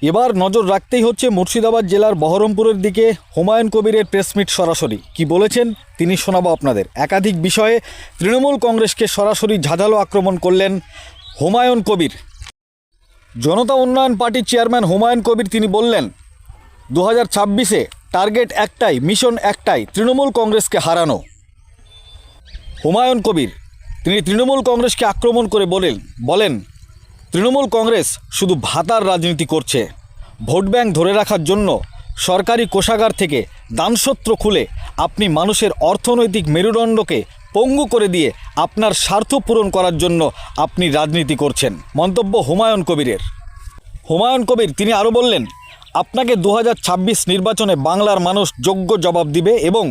এবার নজর রাখতেই হচ্ছে মুর্শিদাবাদ জেলার বহরমপুরের দিকে। হুমায়ুন কবিরের প্রেসমিট সরাসরি কি বলেছেন তিনি শোনাবো আপনাদের। একাধিক বিষয়ে তৃণমূল কংগ্রেসকে সরাসরি ঝাঁঝালো আক্রমণ করলেন হুমায়ুন কবির। জনতা উন্নয়ন পার্টির চেয়ারম্যান হুমায়ুন কবির তিনি বললেন 2026-এ টার্গেট একটাই, মিশন একটাই, তৃণমূল কংগ্রেসকে হারানো। হুমায়ুন কবির তিনি তৃণমূল কংগ্রেসকে আক্রমণ করে বলেন তৃণমূল কংগ্রেস শুধু ভাতার রাজনীতি করছে। ভোট ব্যাংক ধরে রাখার জন্য সরকারি কোষাগার থেকে দানসূত্র খুলে আপনি মানুষের অর্থনৈতিক মেরুদণ্ডকে পঙ্গু করে দিয়ে আপনার স্বার্থ পূরণ করার জন্য আপনি রাজনীতি করছেন। মন্তব্য হুমায়ুন কবিরের। হুমায়ুন কবির তিনি আরও বললেন আপনাকে 2026 নির্বাচনে বাংলার মানুষ যোগ্য জবাব দিবে এবং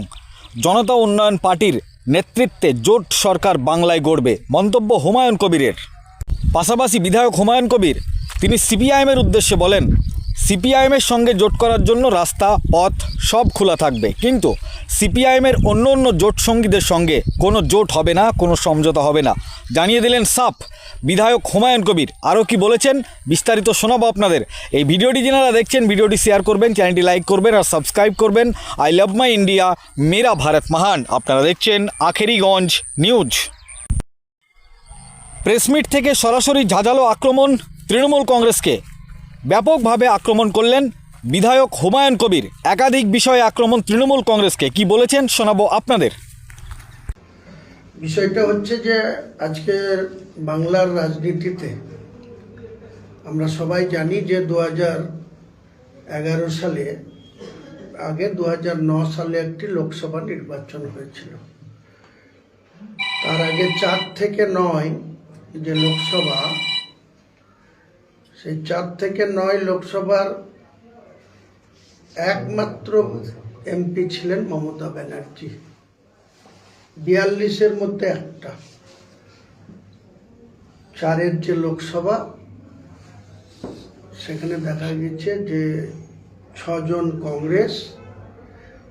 জনতা উন্নয়ন পার্টির নেতৃত্বে জোট সরকার বাংলায় গড়বে। মন্তব্য হুমায়ুন কবিরের। পাশাপাশি বিধায়ক হুমায়ুন কবির তিনি সিপিআইএমের উদ্দেশ্যে বলেন সিপিআইএমের সঙ্গে জোট করার জন্য রাস্তা পথ সব খোলা থাকবে, কিন্তু সিপিআইএমের অন্য জোট সঙ্গীদের সঙ্গে কোনো জোট হবে না, কোনো সমঝোতা হবে না, জানিয়ে দিলেন সাফ বিধায়ক হুমায়ুন কবির। আরও কি বলেছেন বিস্তারিত শোনাবো আপনাদের। এই ভিডিওটি যারা দেখছেন ভিডিওটি শেয়ার করবেন, চ্যানেলটি লাইক করবেন আর সাবস্ক্রাইব করবেন। আই লাভ মাই ইন্ডিয়া, মেরা ভারত মহান। আপনারা দেখছেন আখেরিগঞ্জ নিউজ। প্রেসমিট থেকে সরাসরি ঝাঁঝালো আক্রমণ তৃণমূল কংগ্রেসকে। ব্যাপকভাবে আক্রমণ করলেন বিধায়ক হুমায়ুন কবির। একাধিক বিষয়ে আক্রমণ তৃণমূল কংগ্রেসকে, কি বলেছেন শোনাবো আপনাদের। বিষয়টা হচ্ছে যে আজকের বাংলার রাজনীতিতে আমরা সবাই জানি যে 2011 সালে আগে 2009 সালে একটি লোকসভা নির্বাচন হয়েছিল। তার আগে 4 থেকে 9 যে লোকসভা, সেই 4 থেকে 9 লোকসভার একমাত্র এমপি ছিলেন মমতা ব্যানার্জি। 42-এর মধ্যে একটা। 4-এর যে লোকসভা সেখানে দেখা গেছে যে 6 জন কংগ্রেস,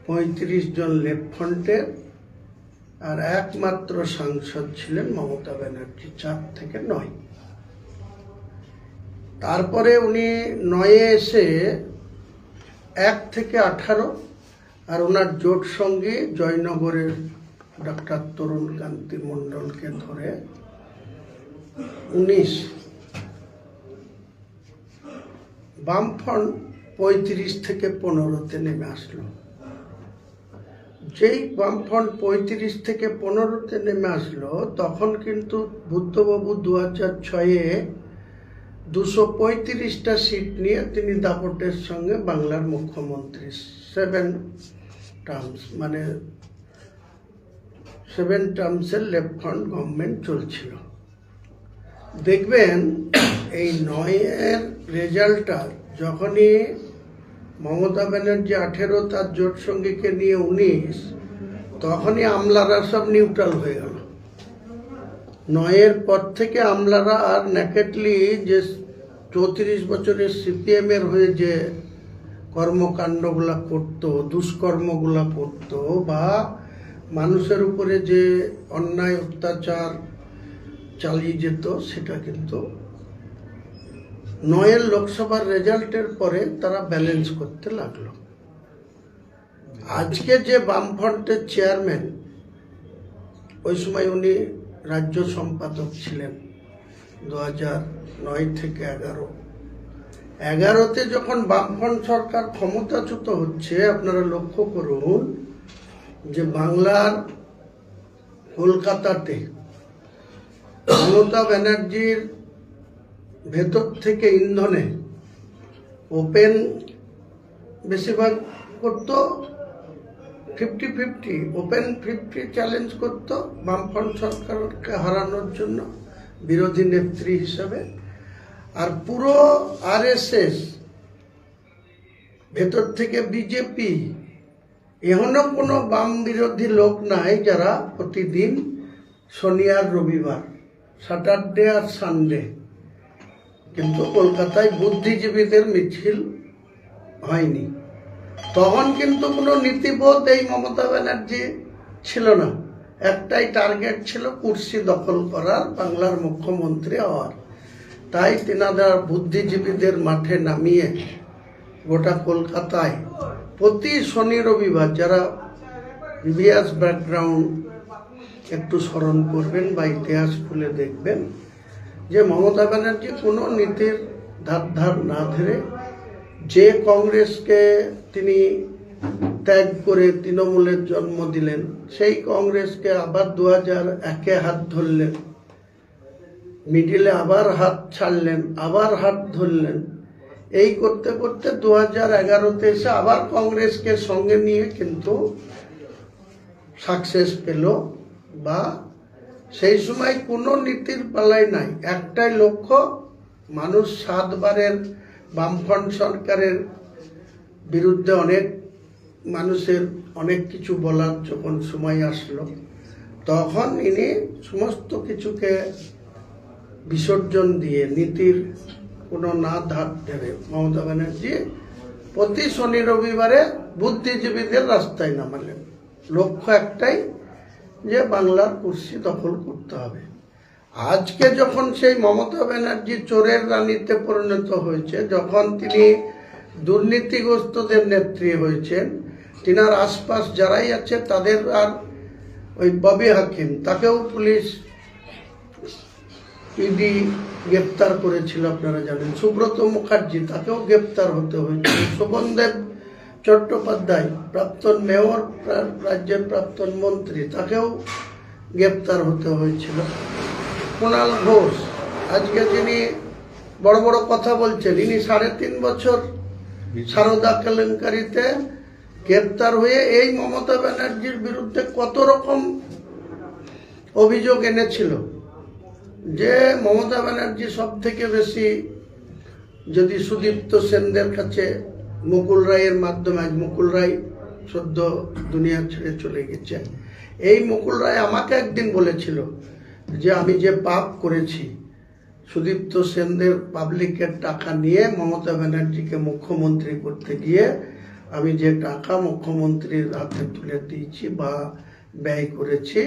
35 জন লেফট ফ্রন্টের আর একমাত্র সাংসদ ছিলেন মমতা ব্যানার্জি। 4 থেকে 9। তারপরে উনি 9-এ এসে 1 থেকে 18 আর ওনার জোট সঙ্গী জয়নগরের ডক্টর তরুণ কান্তি মণ্ডলকে ধরে 19। বামফ্রন্ট 35 থেকে 15-তে নেমে আসলো। যেই বামফ্রন্ট 35 থেকে 15-তে নেমে আসলো তখন কিন্তু বুদ্ধবাবু 2006-এ 235টা সিট নিয়ে তিনি দাপটের সঙ্গে বাংলার মুখ্যমন্ত্রী। 7 টার্মস, মানে 7 টার্মসের লেফট ফ্রন্ট গভর্নমেন্ট চলছিল। দেখবেন এই 9-এর রেজাল্টটা যখনই মমতা ব্যানার্জি 18, তার জোট সঙ্গীকে নিয়ে 19, তখনই আমলারা সব নিউট্রাল হয়ে গেল। 9-এর পর থেকে আমলারা আর নেকেটলি যে 34 বছরের সিপিএমের হয়ে যে কর্মকাণ্ডগুলা করতো, দুষ্কর্মগুলা করতো বা মানুষের উপরে যে অন্যায় অত্যাচার চালিয়ে যেত, সেটা কিন্তু 9-এর লোকসভার রেজাল্টের পরে তারা ব্যালেন্স করতে লাগলো। আজকে যে বামফ্রন্টের চেয়ারম্যান, ওই সময় উনি রাজ্য সম্পাদক ছিলেন 2009 থেকে 11-তে যখন বামফ্রন্ট সরকার ক্ষমতাচ্যুত হচ্ছে, আপনারা লক্ষ্য করুন যে বাংলার কলকাতাতে মমতা ব্যানার্জির ভেতর থেকে ইন্ধনে ওপেন বেশিরভাগ করতো, 50-50 ওপেন 50 চ্যালেঞ্জ করতো বামফ্রন্ট সরকারকে হারানোর জন্য বিরোধী নেত্রী হিসাবে। আর পুরো আরএসএস ভেতর থেকে বিজেপি, এখনো কোনো বাম বিরোধী লোক নাই যারা প্রতিদিন শনি আর রবিবার, স্যাটারডে আর সানডে, কিন্তু কলকাতায় বুদ্ধিজীবীদের মিছিল হয়নি। তখন কিন্তু কোনো নীতিবোধ এই মমতা ব্যানার্জি ছিল না। একটাই টার্গেট ছিল কুর্সি দখল করার, বাংলার মুখ্যমন্ত্রী হওয়ার। তাই তিনারা বুদ্ধিজীবীদের মাঠে নামিয়ে গোটা কলকাতায় প্রতি শনি রবিবার, যারা প্রিভিয়াস ব্যাকগ্রাউন্ড একটু স্মরণ করবেন বা ইতিহাস খুলে দেখবেন, যে মমতা ব্যানার্জি কোনো নীতির ধার না ধরে যে কংগ্রেসকে তিনি ত্যাগ করে তৃণমূলের জন্ম দিলেন, সেই কংগ্রেসকে আবার 2001-এ হাত ধরলেন, মিডিলে আবার হাত ছাড়লেন, আবার হাত ধরলেন। এই করতে করতে 2011-তে এসে আবার কংগ্রেসকে সঙ্গে নিয়ে কিন্তু সাকসেস পেল। বা সেই সময় কোনো নীতির পালাই নাই, একটাই লক্ষ্য, মানুষ 7 বারের বামফ্রন্ট সরকারের বিরুদ্ধে অনেক মানুষের অনেক কিছু বলার যখন সময় আসলো, তখন ইনি সমস্ত কিছুকে বিসর্জন দিয়ে নীতির কোনো না ধার ধরে মমতা ব্যানার্জি প্রতি শনি রবিবারে বুদ্ধিজীবীদের রাস্তায় নামালেন। লক্ষ্য একটাই, যে বাংলার কুর্সি দখল করতে হবে। আজকে যখন সেই মমতা ব্যানার্জি চোরের রানীতে পরিণত হয়েছে, যখন তিনি দুর্নীতিগ্রস্তদের নেত্রী হয়েছেন, তিনার আশপাশ যারাই আছে তাদের, আর ওই ববি হাকিম, তাকেও পুলিশ ইডি গ্রেপ্তার করেছিল আপনারা জানেন, সুব্রত মুখার্জি, তাকেও গ্রেপ্তার হতে হয়েছিল, শোভনদেব চট্টোপাধ্যায় প্রাক্তন মেয়র, রাজ্যের প্রাক্তন মন্ত্রী, তাকেও গ্রেপ্তার হতে হয়েছিল, কুণাল ঘোষ আজকে যিনি বড় বড় কথা বলছেন, ইনি 3.5 বছর সারদা কেলেঙ্কারিতে গ্রেপ্তার হয়ে এই মমতা ব্যানার্জির বিরুদ্ধে কত রকম অভিযোগ এনেছিল। যে মমতা ব্যানার্জি সব থেকে বেশি, যদি সুদীপ্ত সেনদের কাছে মুকুল রায়ের মাধ্যমে, আজ মুকুল রায় সদ্য দুনিয়া ছেড়ে চলে গেছে, এই মুকুল রায় আমাকে একদিন বলেছিল যে আমি যে পাপ করেছি, সুদীপ্ত সেনদের পাবলিকের টাকা নিয়ে মমতা ব্যানার্জিকে মুখ্যমন্ত্রী করতে গিয়ে আমি যে টাকা মুখ্যমন্ত্রীর হাতে তুলে দিয়েছি বা ব্যয় করেছি,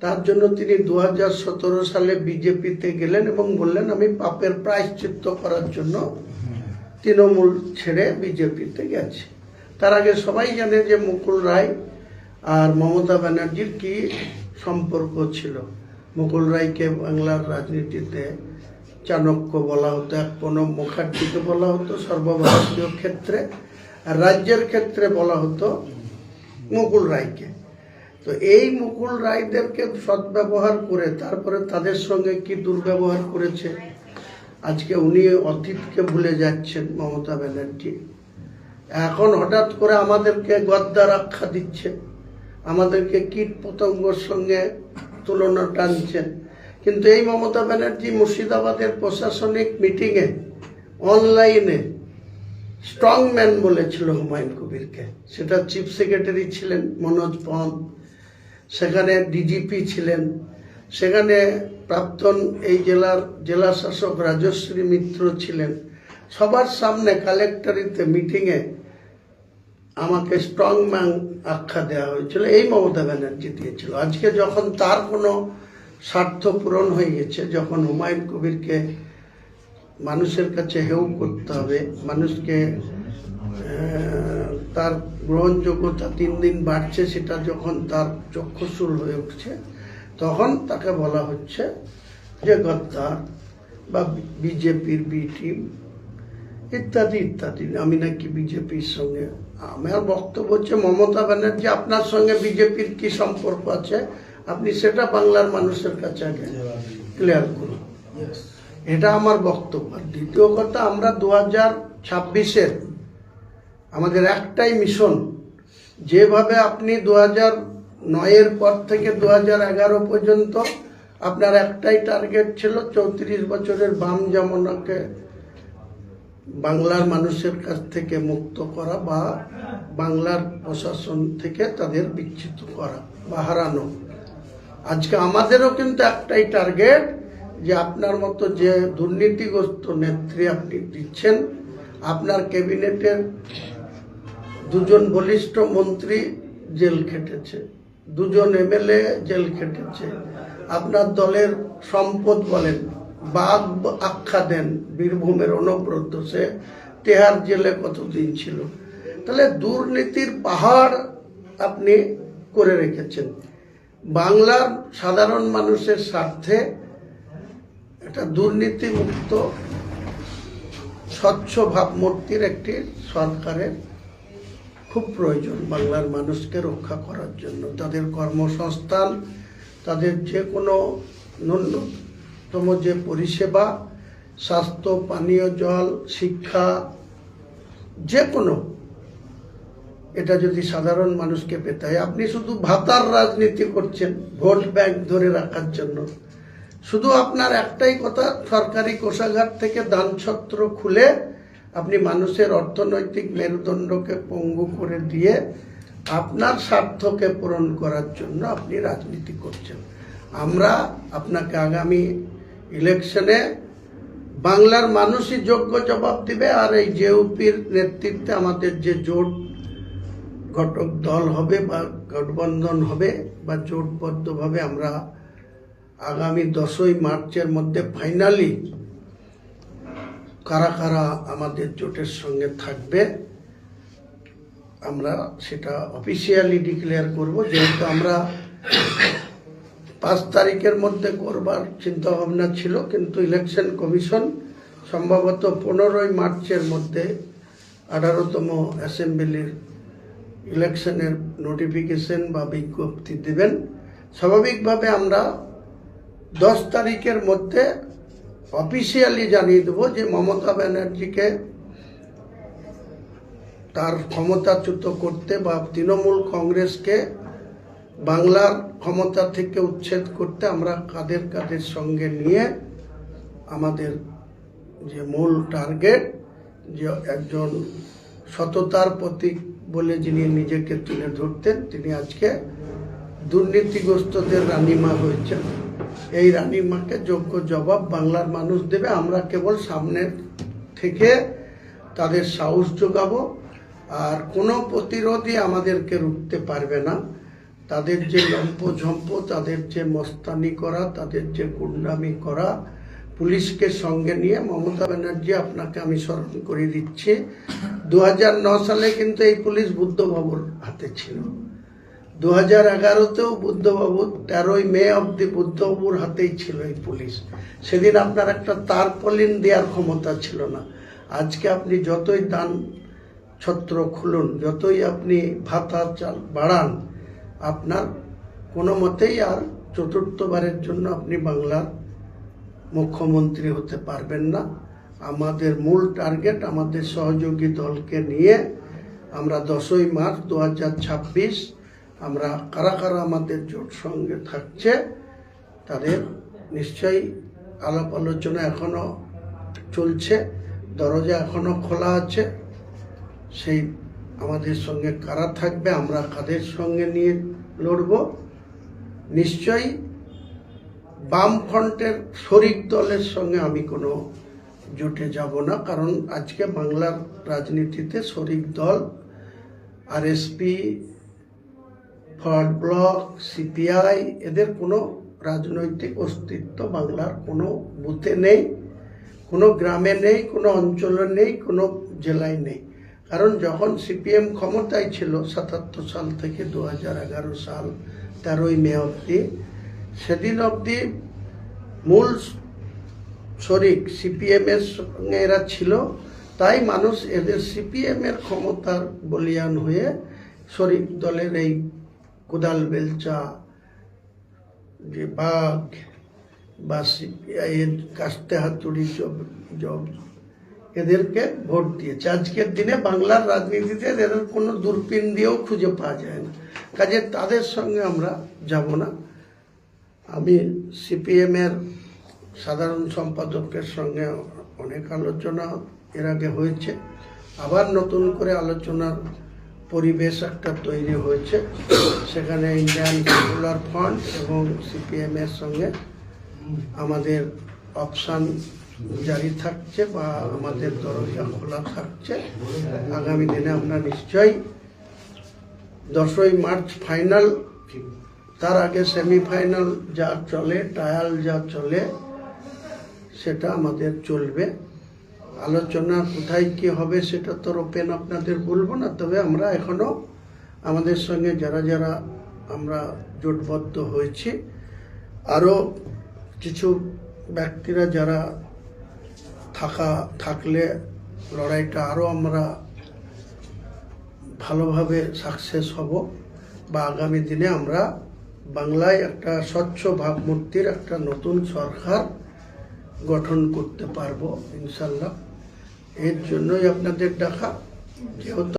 তার জন্য তিনি 2017 সালে বিজেপিতে গেলেন এবং বললেন আমি পাপের প্রায়শ্চিত্ত করার জন্য তৃণমূল ছেড়ে বিজেপিতে গেছি। তার আগে সবাই জানে যে মুকুল রায় আর মমতা ব্যানার্জির কি সম্পর্ক ছিল। মুকুল রায়কে বাংলার রাজনীতিতে চাণক্য বলা হতো, এক প্রণব মুখার্জিকে বলা হতো সর্বভারতীয় ক্ষেত্রে, আর রাজ্যের ক্ষেত্রে বলা হতো মুকুল রায়কে। তো এই মুকুল রায়দেরকে সদ্ব্যবহার করে তারপরে তাদের সঙ্গে কি দুর্ব্যবহার করেছে, আজকে উনি অতীতকে ভুলে যাচ্ছেন মমতা ব্যানার্জি। এখন হঠাৎ করে আমাদেরকে গদ্দার আখ্যা দিচ্ছেন, আমাদেরকে কীট পতঙ্গর সঙ্গে তুলনা টানছেন। কিন্তু এই মমতা ব্যানার্জি মুর্শিদাবাদের প্রশাসনিক মিটিংয়ে অনলাইনে স্ট্রংম্যান বলেছিল হুমায়ুন কবিরকে, সেটা চিফ সেক্রেটারি ছিলেন মনোজ পন্ত, সেখানে ডিজিপি ছিলেন, সেখানে প্রাক্তন এই জেলার জেলা শাসক রাজশ্রী মিত্র ছিলেন। সবার সামনে কালেক্টরিতে মিটিংয়ে আমাকে স্ট্রংম্যান আখ্যা দেওয়া হয়েছিল, এই মমতা ব্যানার্জি দিয়েছিল। আজকে যখন তার কোনো স্বার্থ পূরণ হয়ে গেছে, যখন হুমায়ুন কবিরকে মানুষের কাছে হেউ করতে হবে, মানুষকে তার গ্রহণযোগ্যতা দিন দিন বাড়ছে, সেটা যখন তার চক্ষুশূল হয়ে উঠছে, তখন তাকে বলা হচ্ছে যে গদ্দার বা বিজেপির বি টিম ইত্যাদি ইত্যাদি। আমি নাকি বিজেপির সঙ্গে, আমার বক্তব্য হচ্ছে মমতা ব্যানার্জি আপনার সঙ্গে বিজেপির কি সম্পর্ক আছে, আপনি সেটা বাংলার মানুষের কাছে আগে ক্লিয়ার করুন, এটা আমার বক্তব্য। দ্বিতীয় কথা, আমরা 2026-এর আমাদের একটাই মিশন, যেভাবে আপনি 2009-এর পর থেকে 2011 পর্যন্ত আপনার একটাই টার্গেট ছিল 34 বছরের বাম জামানাকে বাংলার মানুষের কাছ থেকে মুক্ত করা বা বাংলার প্রশাসন থেকে তাদের বিচ্যুত করা বা হারানো। আজকে আমাদেরও কিন্তু একটাই টার্গেট, যে আপনার মতো যে দুর্নীতিগ্রস্ত নেত্রী আপনি দিচ্ছেন, আপনার ক্যাবিনেটের 2জন বলিষ্ঠ মন্ত্রী জেল খেটেছে, 2জন এমএলএ জেল খেটেছে, আপনার দলের সম্পদ বলেন বাঘ আখ্যা দেন বীরভূমের অনুব্রত, সে তেহার জেলে কতদিন ছিল। তাহলে দুর্নীতির পাহাড় আপনি করে রেখেছেন। বাংলার সাধারণ মানুষের স্বার্থে একটা দুর্নীতিমুক্ত স্বচ্ছ ভাবমূর্তির একটি সরকারের খুব প্রয়োজন বাংলার মানুষকে রক্ষা করার জন্য। তাদের কর্মসংস্থান, তাদের যে কোনো ন্যূনতম যে পরিষেবা, স্বাস্থ্য, পানীয় জল, শিক্ষা, যে কোনো, এটা যদি সাধারণ মানুষকে পেতে হয়। আপনি শুধু ভাতার রাজনীতি করছেন ভোট ব্যাংক ধরে রাখার জন্য। শুধু আপনার একটাই কথা, সরকারি কোষাগার থেকে দানছত্র খুলে আপনি মানুষের অর্থনৈতিক মেরুদণ্ডকে পঙ্গু করে দিয়ে আপনার স্বার্থকে পূরণ করার জন্য আপনি রাজনীতি করছেন। আমরা আপনাকে আগামী ইলেকশনে বাংলার মানুষই যোগ্য জবাব দিবে। আর এই জেউপির নেতৃত্বে আমাদের যে জোট ঘটক দল হবে বা গঠবন্ধন হবে বা জোটবদ্ধভাবে আমরা আগামী 10ই মার্চের মধ্যে ফাইনালি কারা কারা আমাদের জোটের সঙ্গে থাকবে আমরা সেটা অফিসিয়ালি ডিক্লেয়ার করব। যেহেতু আমরা 5 তারিখের মধ্যে করবার চিন্তা ভাবনা ছিল, কিন্তু ইলেকশন কমিশন সম্ভবত 15ই মার্চের মধ্যে 18তম অ্যাসেম্বলির ইলেকশনের নোটিফিকেশন বা বিজ্ঞপ্তি দেবেন। স্বাভাবিকভাবে আমরা 10 তারিখের মধ্যে অফিসিয়ালি জানিয়ে দেব যে মমতা ব্যানার্জিকে তার ক্ষমতাচ্যুত করতে বা তৃণমূল কংগ্রেসকে বাংলার ক্ষমতা থেকে উচ্ছেদ করতে আমরা কাদের কাদের সঙ্গে নিয়ে আমাদের যে মূল টার্গেট, যে একজন সততার প্রতীক বলে যিনি নিজেকে তুলে ধরতেন, তিনি আজকে দুর্নীতিগ্রস্তদের রানীমা হয়েছেন। এই রানীমাকে যোগ্য জবাব বাংলার মানুষ দেবে। আমরা কেবল সামনে থেকে তাদের সাহস যোগাবো, আর কোনো প্রতিরোধী আমাদেরকে রুখতে পারবে না। তাদের যে লম্পঝম্প, তাদের যে মস্তানি করা, তাদের যে গুন্ডামি করা, পুলিশকে সঙ্গে নিয়ে, মমতা ব্যানার্জি আপনাকে আমি স্মরণ করে দিচ্ছি, 2009 সালে কিন্তু এই পুলিশ বুদ্ধবাবুর হাতে ছিল। 2011তেও বুদ্ধবাবু 13ই মে অব্দি বুদ্ধবাবুর হাতেই ছিল এই পুলিশ। সেদিন আপনার একটা তারপলিন দেওয়ার ক্ষমতা ছিল না। আজকে আপনি যতই দান ছত্র খুলুন, যতই আপনি ভাতা চাল বাড়ান, আপনার কোনো মতেই আর চতুর্থবারের জন্য আপনি বাংলার মুখ্যমন্ত্রী হতে পারবেন না। আমাদের মূল টার্গেট, আমাদের সহযোগী দলকে নিয়ে আমরা 10ই মার্চ 2026 আমরা কারা কারা আমাদের জোট সঙ্গে থাকছে তাদের নিশ্চয়ই আলাপ আলোচনা এখনো চলছে, দরজা এখনো খোলা আছে। সেই আমাদের সঙ্গে কারা থাকবে, আমরা কাদের সঙ্গে নিয়ে লড়ব। নিশ্চয়ই বামফ্রন্টের শরিক দলের সঙ্গে আমি কোনো জোটে যাব না, কারণ আজকে বাংলার রাজনীতিতে শরিক দল আরএসপি, ফরওয়ার্ড ব্লক, সিপিআই, এদের কোনো রাজনৈতিক অস্তিত্ব বাংলার কোনো বুথে নেই, কোনো গ্রামে নেই, কোনো অঞ্চলে নেই, কোনো জেলায় নেই। কারণ যখন সিপিএম ক্ষমতায় ছিল 77 সাল থেকে 2011 সাল 13ই মে অবধি, সেদিন অবধি মূল শরিক সিপিএমের সঙ্গে এরা ছিল। তাই মানুষ এদের সিপিএমের ক্ষমতার বলিয়ান হয়ে শরিক দলের এই কোদাল বেলচা, যে বাঘ বা সিপিআইয়ের কাস্তে হাতুড়ি জব, এদেরকে ভোট দিয়েছে। আজকের দিনে বাংলার রাজনীতিতে এদের কোনো দূরবীন দিয়েও খুঁজে পাওয়া যায় না। কাজে তাদের সঙ্গে আমরা যাব না। আমি সিপিএমের সাধারণ সম্পাদকের সঙ্গে অনেক আলোচনা এর আগে হয়েছে, আবার নতুন করে আলোচনার পরিবেশ একটা তৈরি হয়েছে। সেখানে ইন্ডিয়ান পপুলার ফ্রন্ট এবং সিপিএমের সঙ্গে আমাদের অপশান জারি থাকছে বা আমাদের দরজা খোলা থাকছে। আগামী দিনে আমরা নিশ্চয়ই 10ই মার্চ ফাইনাল, তার আগে সেমিফাইনাল যা চলে, ট্রায়াল যা চলে, সেটা আমাদের চলবে। আলোচনা কোথায় কি হবে সেটা তো ওপেন আপনাদের বলবো না, তবে আমরা এখনো আমাদের সঙ্গে যারা যারা আমরা জোটবদ্ধ হয়েছি, আরও কিছু ব্যক্তিরা যারা থাকলে লড়াইটা আরও আমরা ভালোভাবে সাকসেস হব, বা আগামী দিনে আমরা বাংলায় একটা স্বচ্ছ ভাবমূর্তির একটা নতুন সরকার গঠন করতে পারবো ইনশাল্লাহ। এর জন্যই আপনাদের ডাকা। যেহেতু